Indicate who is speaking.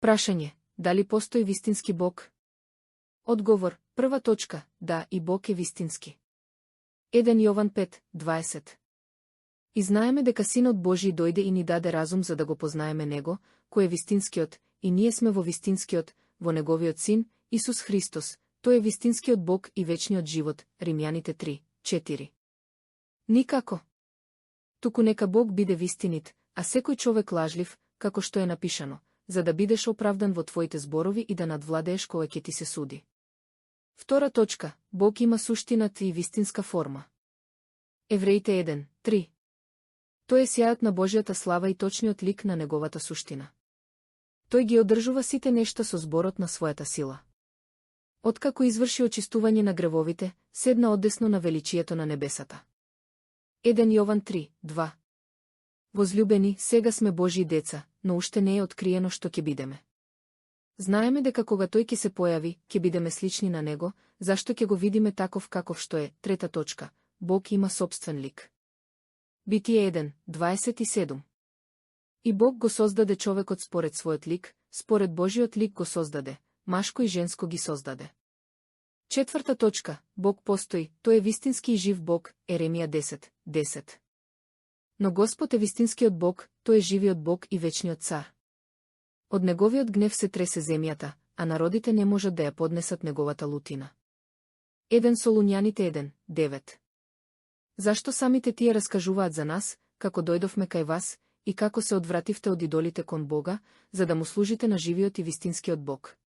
Speaker 1: Прашање, дали постои вистински Бог? Одговор, прва точка, да, и Бог е вистински. 1 Јован 5:20. И знаеме дека Синот Божи дојде и ни даде разум за да го познаеме Него, кој е вистинскиот, и ние сме во вистинскиот, во Неговиот Син, Исус Христос, тој е вистинскиот Бог и вечниот живот, Римјаните 3:4. Никако. Туку нека Бог биде вистинит, а секој човек лажлив, како што е напишано, за да бидеш оправдан во твоите зборови и да надвладееш кога ќе ти се суди. Втора точка, Бог има суштината и вистинска форма. Евреите 1:3. Тој е сјајот на Божјата слава и точниот лик на Неговата суштина. Тој ги одржува сите нешта со зборот на својата сила. Откако изврши очистување на гревовите, седна одесно на величието на небесата. 1 Јован 3:2. Возлюбени, сега сме Божји деца, но уште не е откриено што ќе бидеме. Знаеме дека кога тој ќе се појави, ќе бидеме слични на него, зашто ќе го видиме таков каков што е. Трета точка, Бог има собствен лик. Битие 1:27. И Бог го создаде човекот според својот лик, според Божиот лик го создаде, машко и женско ги создаде. Четврта точка, Бог постои, тој е вистински и жив Бог, Еремија 10:10. Но Господ е вистинскиот Бог, тој е живиот Бог и вечниот цар. Од Неговиот гнев се тресе земјата, а народите не можат да ја поднесат Неговата лутина. 1 Солуњаните 1:9. Зашто самите тие раскажуваат за нас, како дојдовме кај вас, и како се одвративте од идолите кон Бога, за да му служите на живиот и вистинскиот Бог?